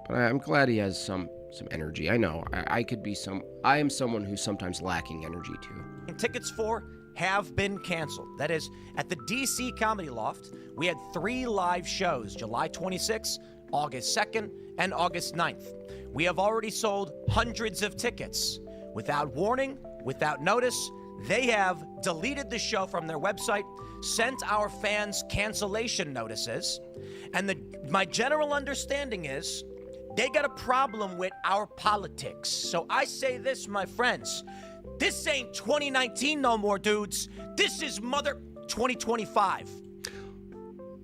But I'm glad he has some energy. I know I am someone who's sometimes lacking energy too. Tickets for have been canceled. That is, at the DC Comedy Loft, we had 3 live shows, July 26th, August 2nd, and August 9th. We have already sold hundreds of tickets. Without warning, without notice, they have deleted the show from their website, sent our fans cancellation notices, and my general understanding is they got a problem with our politics. So I say this, my friends, this ain't 2019 no more, dudes. This is 2025.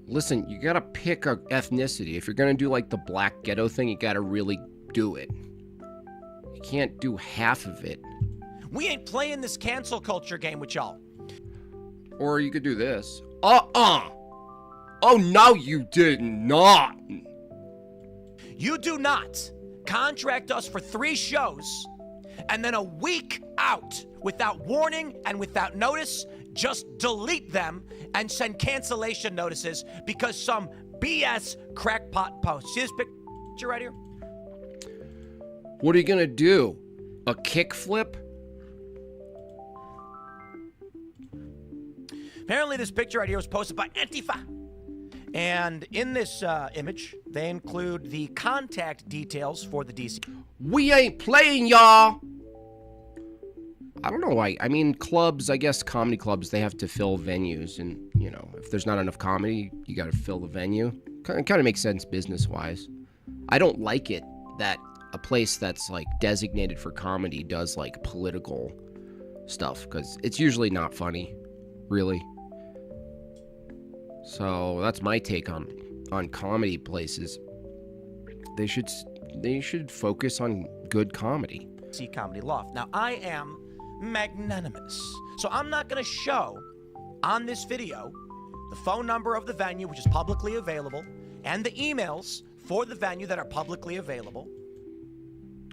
Listen, you gotta pick a ethnicity. If you're gonna do like the black ghetto thing, you gotta really do it. You can't do half of it. We ain't playing this cancel culture game with y'all. Or you could do this. Oh, no, you did not. You do not contract us for 3 shows and then a week out without warning and without notice, just delete them and send cancellation notices because some BS crackpot post. See this picture right here? What are you gonna do? A kickflip? Apparently this picture right here was posted by Antifa. And in this image, they include the contact details for the DC. We ain't playing, y'all. I don't know why. I mean, clubs, I guess comedy clubs, they have to fill venues. And, you know, if there's not enough comedy, you got to fill the venue. It kind of makes sense business-wise. I don't like it that a place that's, like, designated for comedy does, like, political stuff. Because it's usually not funny, really. So that's my take on comedy places. They should focus on good comedy. See Comedy Loft. Now I am magnanimous, so I'm not going to show on this video the phone number of the venue, which is publicly available, and the emails for the venue that are publicly available.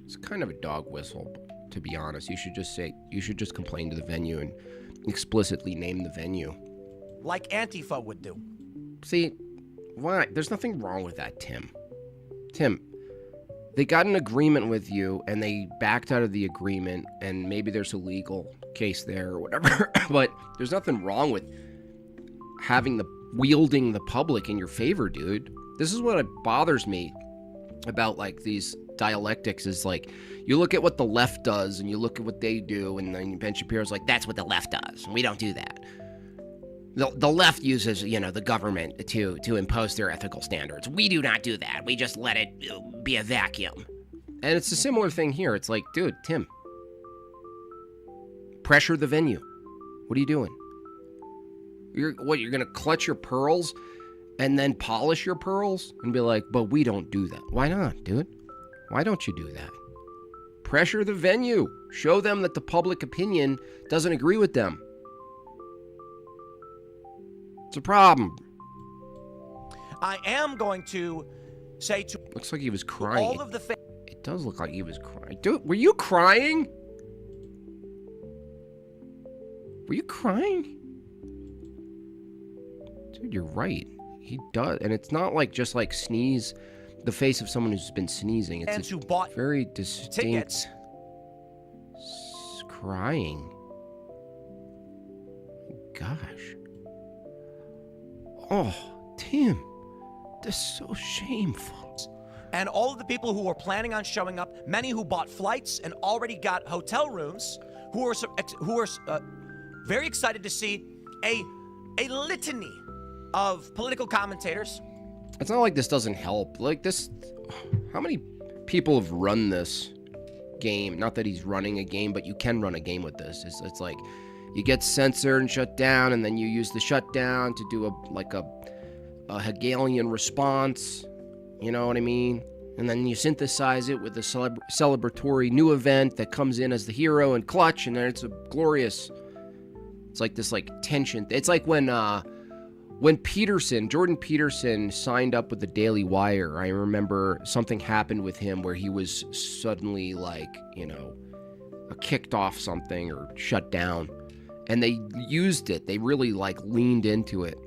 It's kind of a dog whistle, to be honest. You should just complain to the venue and explicitly name the venue. Like Antifa would do. See, why? There's nothing wrong with that, Tim. Tim, they got an agreement with you, and they backed out of the agreement, and maybe there's a legal case there or whatever, but there's nothing wrong with wielding the public in your favor, dude. This is what bothers me about, like, these dialectics is, like, you look at what the left does, and you look at what they do, and then Ben Shapiro's like, that's what the left does, and we don't do that. The left uses, you know, the government to impose their ethical standards. We do not do that. We just let it be a vacuum. And it's a similar thing here. It's like, dude, Tim, pressure the venue. What are you doing? You're going to clutch your pearls and then polish your pearls and be like, but we don't do that. Why not, dude? Why don't you do that? Pressure the venue. Show them that the public opinion doesn't agree with them. It's a problem. I am going to say to... Looks like he was crying. All of the... It does look like he was crying. Dude, were you crying? Were you crying? Dude, you're right. He does. And it's not like just like sneeze, the face of someone who's been sneezing. It's who bought very distinct tickets. Crying. Gosh. Oh, Tim, that's so shameful. And all of the people who were planning on showing up, many who bought flights and already got hotel rooms, who are very excited to see a litany of political commentators. It's not like this doesn't help. Like this, how many people have run this game? Not that he's running a game, but you can run a game with this. It's like, you get censored and shut down, and then you use the shutdown to do a Hegelian response. You know what I mean? And then you synthesize it with a celebratory new event that comes in as the hero and clutch, and then it's a glorious. It's like this like tension. It's like when Jordan Peterson signed up with the Daily Wire. I remember something happened with him where he was suddenly like, you know, kicked off something or shut down. And they used it. They really, like, leaned into it.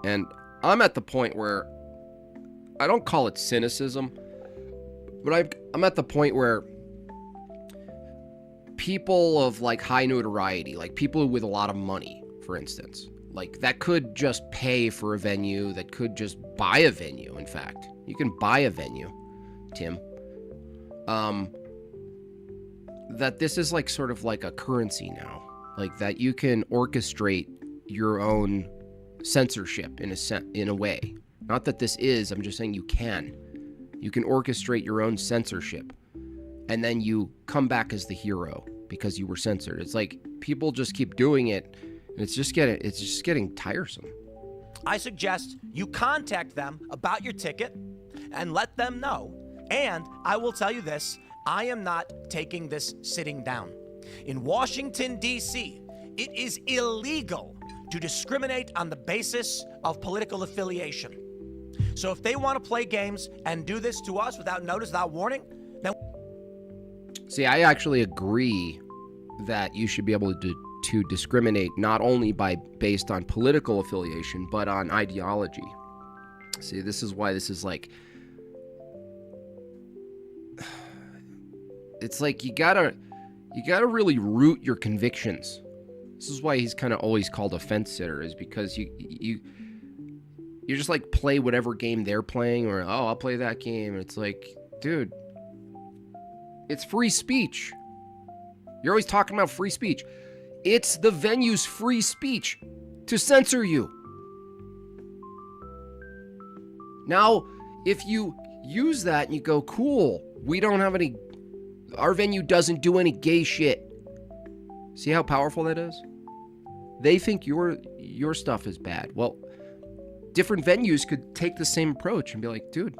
And I'm at the point where I don't call it cynicism, But I'm at the point where people of like high notoriety, like people with a lot of money, for instance, like that could just pay for a venue, that could just buy a venue. In fact, you can buy a venue, Tim. That this is like sort of like a currency now, like that you can orchestrate your own censorship in a way. Not that this is, I'm just saying you can orchestrate your own censorship, and then you come back as the hero because you were censored. It's like people just keep doing it, and it's just getting tiresome. I suggest you contact them about your ticket and let them know. And I will tell you this, I am not taking this sitting down. In Washington, D.C., it is illegal to discriminate on the basis of political affiliation. So if they want to play games and do this to us without notice, without warning, then... See, I actually agree that you should be able to discriminate not only based on political affiliation, but on ideology. See, this is why this is like... It's like you gotta really root your convictions. This is why he's kind of always called a fence sitter, is because you just like play whatever game they're playing, or oh, I'll play that game. It's like, dude, it's free speech. You're always talking about free speech. It's the venue's free speech to censor you. Now, if you use that and you go, cool, our venue doesn't do any gay shit. See how powerful that is? They think your stuff is bad. Well, different venues could take the same approach and be like, dude,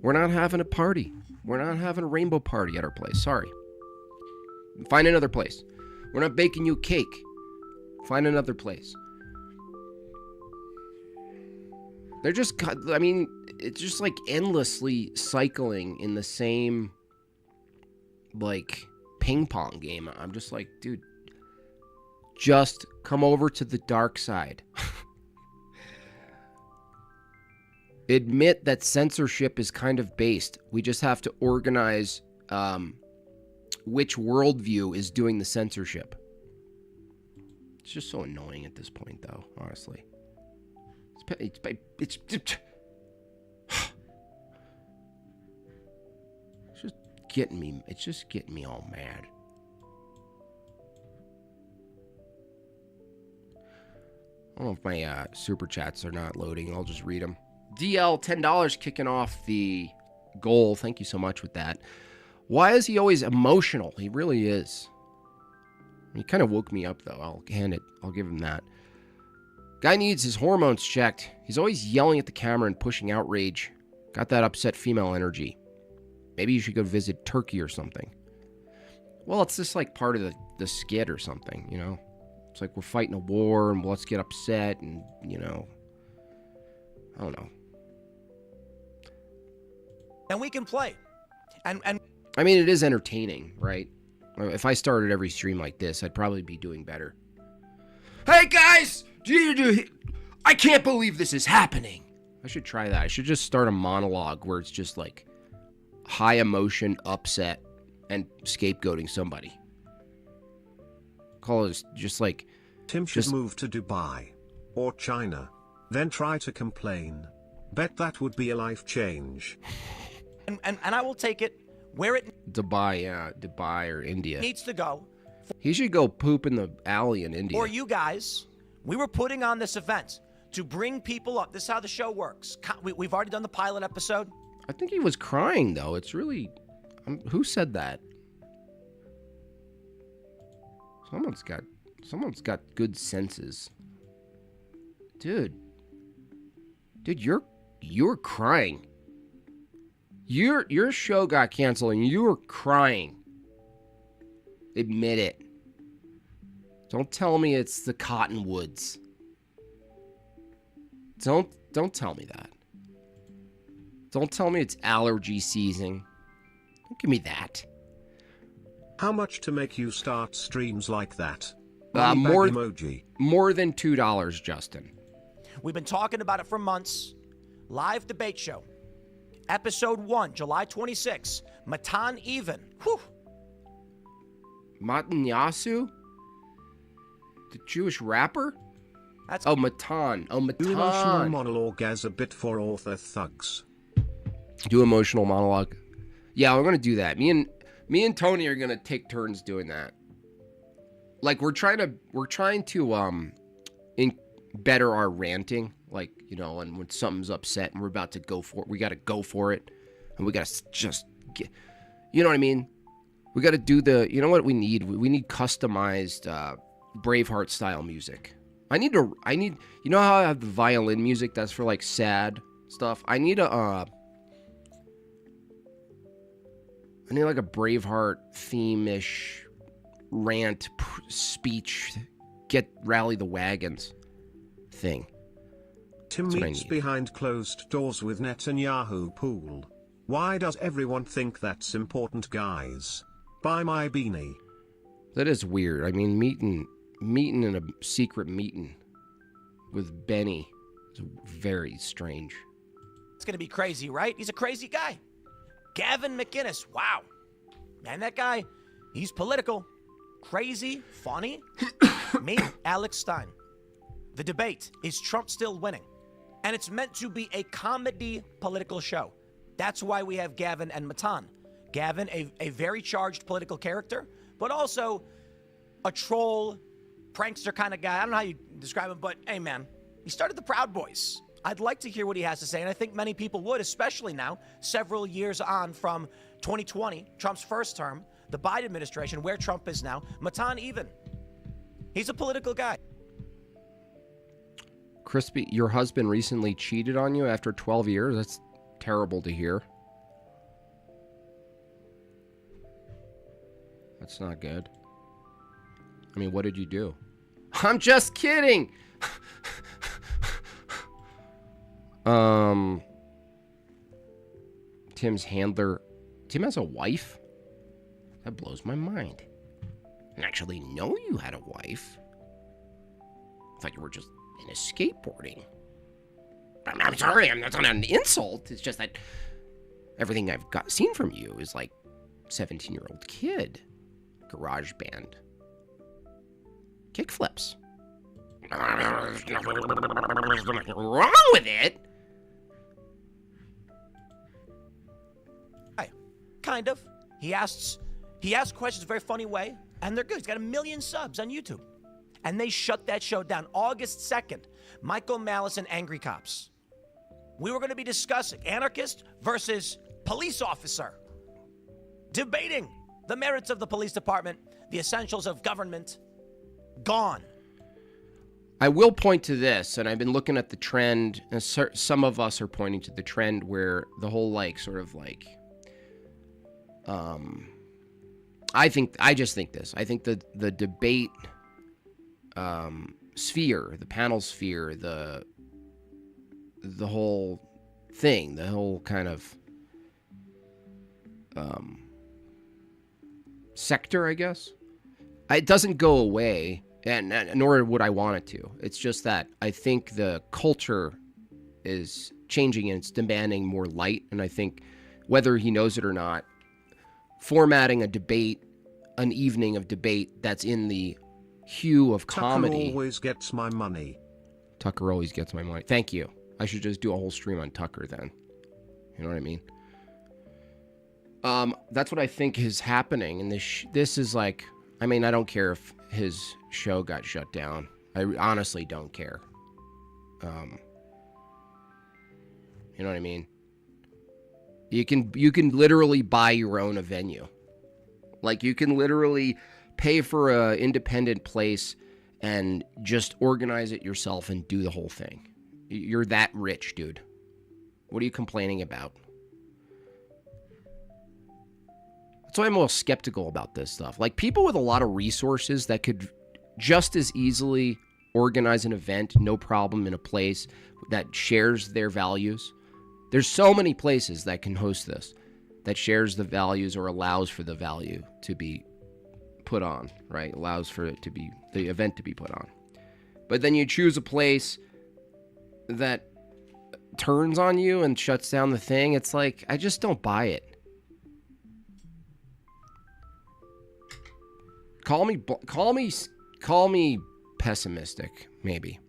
we're not having a party. We're not having a rainbow party at our place. Sorry. Find another place. We're not baking you a cake. Find another place. They're just, I mean, it's just like endlessly cycling in the same, like, ping pong game. I'm just like, dude, just come over to the dark side. Admit that censorship is kind of based. We just have to organize which worldview is doing the censorship. It's just so annoying at this point, though, honestly. It's just getting me. It's just getting me all mad. I don't know if my super chats are not loading. I'll just read them. DL, $10 kicking off the goal. Thank you so much with that. Why is he always emotional? He really is. He kind of woke me up, though. I'll give him that. Guy needs his hormones checked. He's always yelling at the camera and pushing outrage. Got that upset female energy. Maybe you should go visit Turkey or something. Well, it's just like part of the skit or something, you know? It's like we're fighting a war and let's get upset and, you know, I don't know. And we can play. And I mean, it is entertaining, right? If I started every stream like this, I'd probably be doing better. Hey, guys! I can't believe this is happening. I should try that. I should just start a monologue where it's just like high emotion, upset, and scapegoating somebody. Call it just like... Tim should move to Dubai or China, then try to complain. Bet that would be a life change. And I will take it where it... Dubai or India. ...needs to go. He should go poop in the alley in India. For you guys, we were putting on this event to bring people up. This is how the show works. We've already done the pilot episode. I think he was crying, though. It's really... who said that? Someone's got good senses. Dude, you're crying. Your show got canceled and you were crying. Admit it. Don't tell me it's the Cottonwoods. Don't tell me that. Don't tell me it's allergy season. Don't give me that. How much to make you start streams like that? More emoji. More than $2, Justin. We've been talking about it for months. Live debate show. Episode 1, July 26. Matan Even. Whew. Matanyasu? The Jewish rapper? That's Matan. Oh, Do emotional Matan. monologue as a bit for author thugs. Do emotional monologue. Yeah, we're gonna do that. Me and Tony are gonna take turns doing that. Like we're trying to better our ranting. Like, you know, and when something's upset and we're about to go for it, we gotta go for it, and we gotta just get. You know what I mean? We gotta do the. You know what we need? We need customized Braveheart style music. I need. You know how I have the violin music that's for like sad stuff. I need like a Braveheart theme-ish rant speech, rally the wagons thing. Tim meets behind closed doors with Netanyahu pool. Why does everyone think that's important, guys? Buy my beanie. That is weird. I mean, meeting in a secret meeting with Benny is very strange. It's going to be crazy, right? He's a crazy guy. Gavin McInnes. Wow. Man, that guy, he's political. Crazy, funny. Me, Alex Stein. The debate, is Trump still winning? And it's meant to be a comedy political show. That's why we have Gavin and Matan. Gavin, a very charged political character, but also a troll, prankster kind of guy. I don't know how you describe him, but hey, man, he started the Proud Boys. I'd like to hear what he has to say, and I think many people would, especially now, several years on from 2020, Trump's first term, the Biden administration, where Trump is now. Matan Even. He's a political guy. Crispy, your husband recently cheated on you after 12 years? That's terrible to hear. That's not good. I mean, what did you do? I'm just kidding! Tim's handler. Tim has a wife? That blows my mind. I didn't actually know you had a wife. I thought you were just into skateboarding. I'm sorry, that's not an insult. It's just that everything I've seen from you is like 17-year-old kid. Garage band. Kickflips. There's nothing wrong with it. Kind of. He asks questions in a very funny way, and they're good. He's got 1 million subs on YouTube. And they shut that show down August 2nd. Michael Malice and Angry Cops. We were going to be discussing anarchist versus police officer. Debating the merits of the police department, the essentials of government. Gone. I will point to this, and I've been looking at the trend, and some of us are pointing to the trend where the whole I just think this. I think the debate sphere, the panel sphere, the whole thing, the whole kind of sector, I guess, it doesn't go away, and nor would I want it to. It's just that I think the culture is changing and it's demanding more light, and I think whether he knows it or not, formatting a debate, an evening of debate that's in the hue of comedy. Tucker always gets my money. Tucker always gets my money. Thank you. I should just do a whole stream on Tucker then. You know what I mean? That's what I think is happening. And this is like, I mean, I don't care if his show got shut down. I honestly don't care. You know what I mean? You can literally buy your own a venue. Like, you can literally pay for a independent place and just organize it yourself and do the whole thing. You're that rich, dude. What are you complaining about? That's why I'm a little skeptical about this stuff. Like, people with a lot of resources that could just as easily organize an event, no problem, in a place that shares their values. There's so many places that can host this, that shares the values or allows for the value to be put on, right? Allows for it to be, the event to be put on. But then you choose a place that turns on you and shuts down the thing. It's like, I just don't buy it. Call me pessimistic, maybe.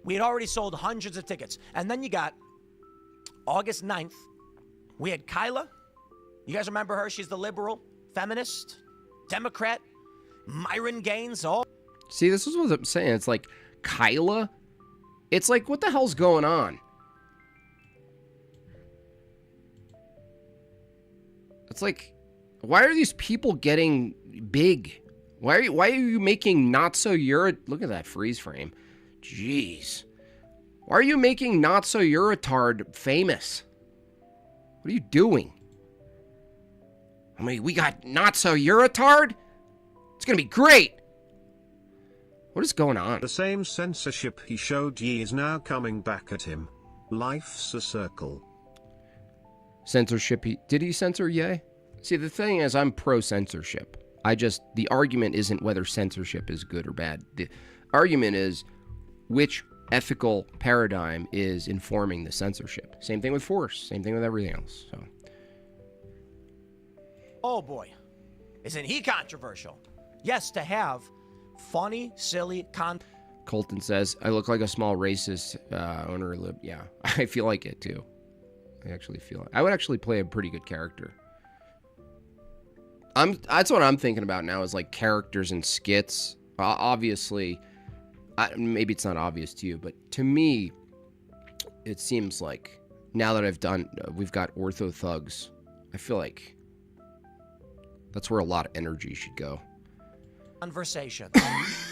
We had already sold hundreds of tickets. And then you got August 9th. We had Kyla. You guys remember her? She's the liberal, feminist, Democrat, Myron Gaines. Oh. See, this is what I'm saying. It's like, Kyla? It's like, what the hell's going on? It's like, why are these people getting big? Why are you making not so look at that freeze frame. Jeez. Why are you making not so Eurotard famous? What are you doing? I mean, we got not so Eurotard? It's gonna be great. What is going on? The same censorship he showed ye is now coming back at him. Life's a circle. Censorship, did he censor Ye? See, the thing is, I'm pro-censorship. The argument isn't whether censorship is good or bad. The argument is which ethical paradigm is informing the censorship. Same thing with force. Same thing with everything else. So. Oh boy, isn't he controversial? Yes, to have funny, silly Colton says, I look like a small racist owner. Yeah, I feel like it too. I actually feel it. I would actually play a pretty good character. That's what I'm thinking about now is like characters and skits. Obviously, maybe it's not obvious to you, but to me, it seems like now that we've got Ortho Thugs, I feel like that's where a lot of energy should go. Conversation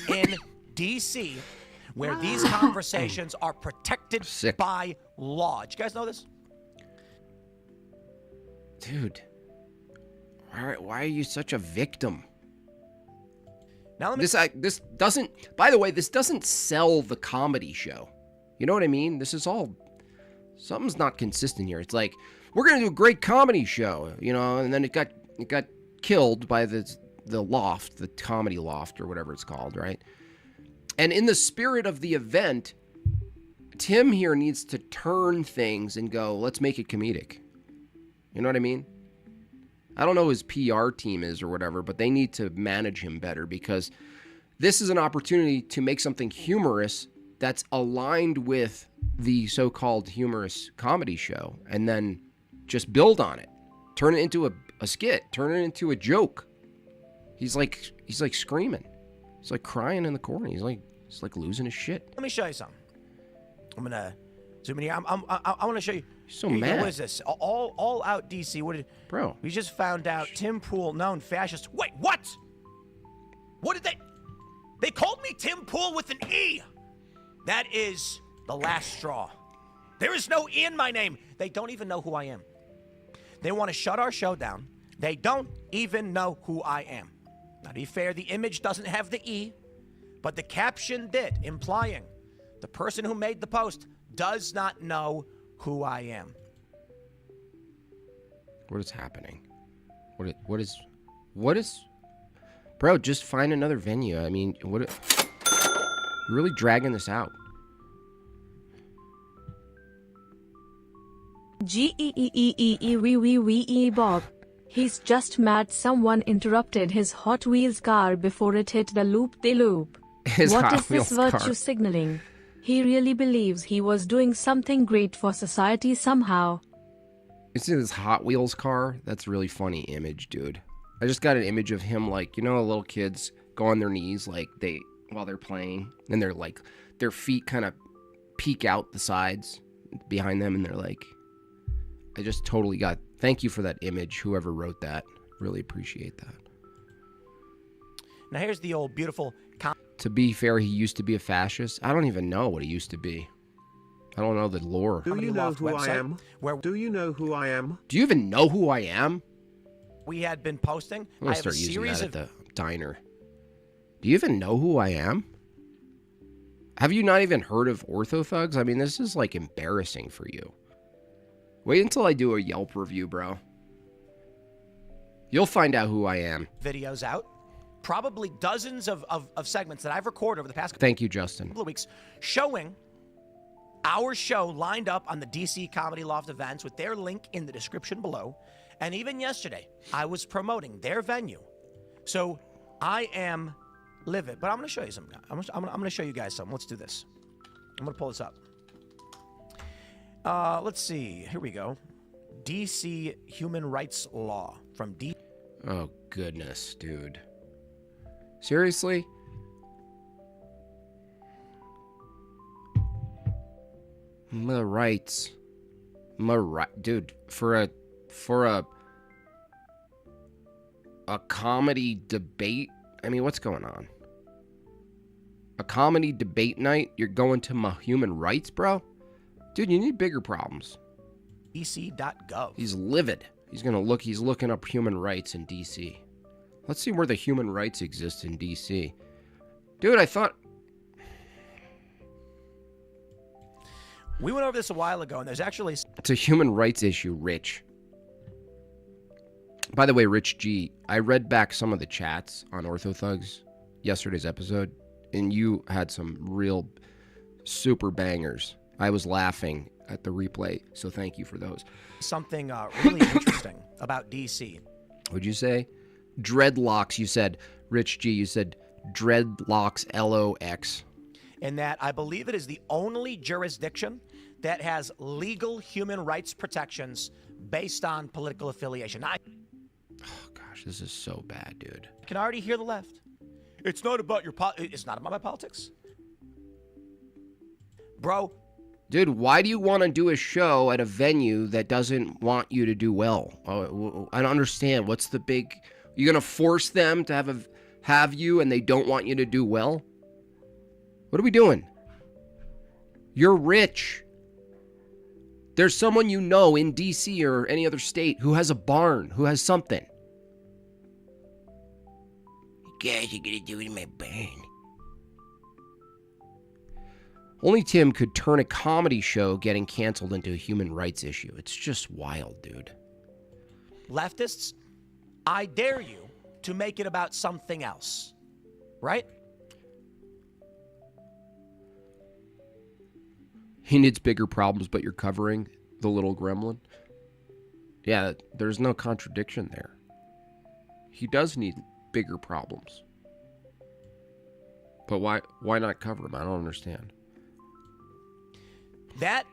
in DC, where these conversations are protected by law. Did you guys know this? Dude, why are you such a victim? Now this doesn't, by the way, this doesn't sell the comedy show. You know what I mean? This is all, something's not consistent here. It's like, we're going to do a great comedy show, you know, and then it got killed by the loft, the comedy loft or whatever it's called, right? And in the spirit of the event, Tim here needs to turn things and go, let's make it comedic. You know what I mean? I don't know who his PR team is or whatever, but they need to manage him better because this is an opportunity to make something humorous that's aligned with the so-called humorous comedy show and then just build on it. Turn it into a skit. Turn it into a joke. He's like screaming. He's like crying in the corner. He's like losing his shit. Let me show you something. I'm gonna zoom in here. I want to show you. He's so mad. What is this? All out DC. Bro? We just found out Tim Pool, known fascist. Wait, what? What did they? They called me Tim Pool with an E. That is the last straw. There is no E in my name. They don't even know who I am. They want to shut our show down. They don't even know who I am. Now, to be fair, the image doesn't have the E, but the caption did, implying the person who made the post does not know who I am. What is happening? What is... Bro, just find another venue. I mean, you're really dragging this out. Bob. He's just mad someone interrupted his Hot Wheels car before it hit the loop-de-loop. What is this virtue signaling? He really believes he was doing something great for society somehow. You see this Hot Wheels car? That's a really funny image, dude. I just got an image of him like, you know, little kids go on their knees like while they're playing, and they're like, their feet kind of peek out the sides behind them, and they're like, I just totally got, thank you for that image, whoever wrote that. Really appreciate that. Now here's the old beautiful... To be fair, he used to be a fascist. I don't even know what he used to be. I don't know the lore. Do you know who I am? Do you know who I am? Do you even know who I am? We had been posting. I'm going to start using that at the diner. Do you even know who I am? Have you not even heard of Ortho Thugs? I mean, this is like embarrassing for you. Wait until I do a Yelp review, bro. You'll find out who I am. Videos out. Probably dozens of segments that I've recorded over the past Thank you, Justin. couple of weeks showing our show lined up on the DC Comedy Loft events with their link in the description below. And even yesterday, I was promoting their venue. So I am livid. But I'm going to show you something. I'm going to show you guys something. Let's do this. I'm going to pull this up. Let's see. Here we go. DC Human Rights Law from D. Oh, goodness, dude. Seriously? My rights. Dude, for a comedy debate? I mean, what's going on? A comedy debate night? You're going to my human rights, bro? Dude, you need bigger problems. DC.gov. He's livid. He's looking up human rights in DC. Let's see where the human rights exist in DC. Dude, I thought... We went over this a while ago, and there's actually... It's a human rights issue, Rich. By the way, Rich G, I read back some of the chats on OrthoThugs, yesterday's episode, and you had some real super bangers. I was laughing at the replay, so thank you for those. Something really interesting about DC. What'd you say? Dreadlocks, you said. Rich G, you said dreadlocks, LOX. In that I believe it is the only jurisdiction that has legal human rights protections based on political affiliation. Oh, gosh, this is so bad, dude. I can already hear the left. It's not about it's not about my politics. Bro. Dude, why do you want to do a show at a venue that doesn't want you to do well? I don't understand. What's the big... You're going to force them to have you and they don't want you to do well? What are we doing? You're rich. There's someone you know in DC or any other state who has a barn, who has something. You guys are going to do it in my barn. Only Tim could turn a comedy show getting canceled into a human rights issue. It's just wild, dude. Leftists, I dare you to make it about something else. Right? He needs bigger problems, but you're covering the little gremlin. Yeah, there's no contradiction there. He does need bigger problems. But why not cover him? I don't understand. That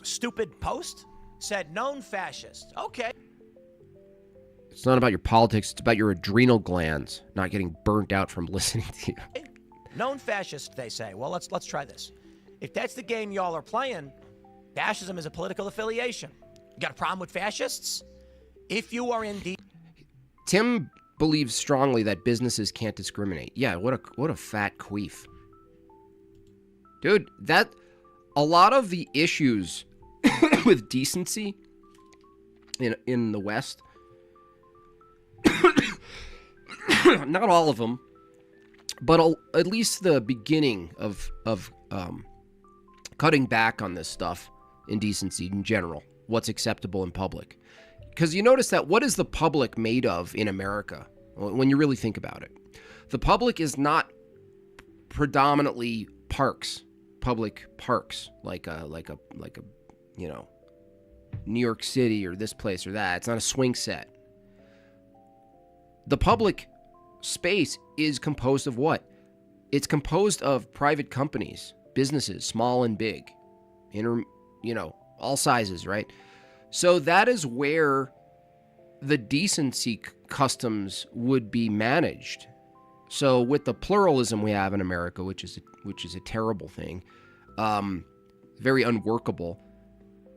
stupid post said known fascist. Okay. It's not about your politics. It's about your adrenal glands not getting burnt out from listening to you. Known fascist, they say. Well, let's try this. If that's the game y'all are playing, fascism is a political affiliation. You got a problem with fascists? If you are indeed... Tim believes strongly that businesses can't discriminate. Yeah, what a fat queef. Dude, a lot of the issues with decency in the West, not all of them, but at least the beginning of cutting back on this stuff in decency in general, what's acceptable in public. Because you notice that what is the public made of in America when you really think about it? The public is not predominantly public parks, like a New York City or this place or that. It's not a swing set. The public space is composed of what? It's composed of private companies, businesses, small and big, all sizes, right? So that is where the decency customs would be managed. So with the pluralism we have in America, which is a terrible thing, very unworkable.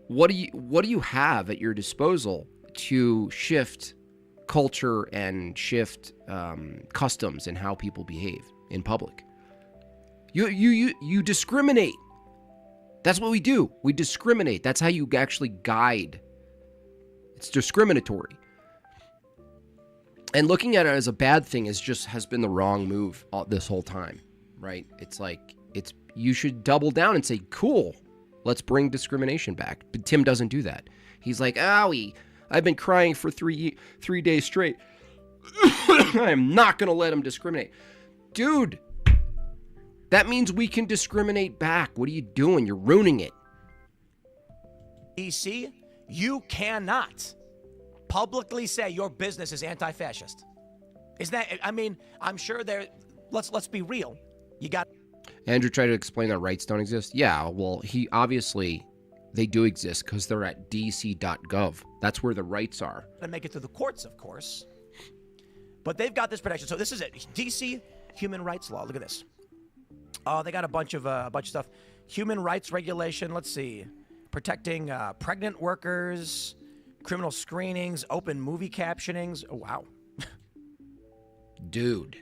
What do you have at your disposal to shift culture and shift customs and how people behave in public? You discriminate. That's what we do. We discriminate. That's how you actually guide. It's discriminatory. And looking at it as a bad thing has been the wrong move this whole time, right? It's like you should double down and say, cool, let's bring discrimination back. But Tim doesn't do that. He's like, owie, I've been crying for three days straight. I am not going to let him discriminate. Dude, That means we can discriminate back. What are you doing? You're ruining it. DC, you cannot publicly say your business is anti-fascist. Is that, I mean, I'm sure there, let's be real. You got... Andrew tried to explain that rights don't exist. Yeah, well, they do exist because they're at dc.gov. That's where the rights are. To make it to the courts, of course. But they've got this protection. So this is it. DC human rights law. Look at this. They got a bunch of stuff. Human rights regulation. Let's see. Protecting pregnant workers, criminal screenings, open movie captionings. Oh, wow. Dude.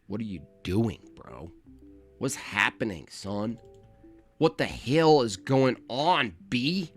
What are you doing, bro? What's happening, son? What the hell is going on, B?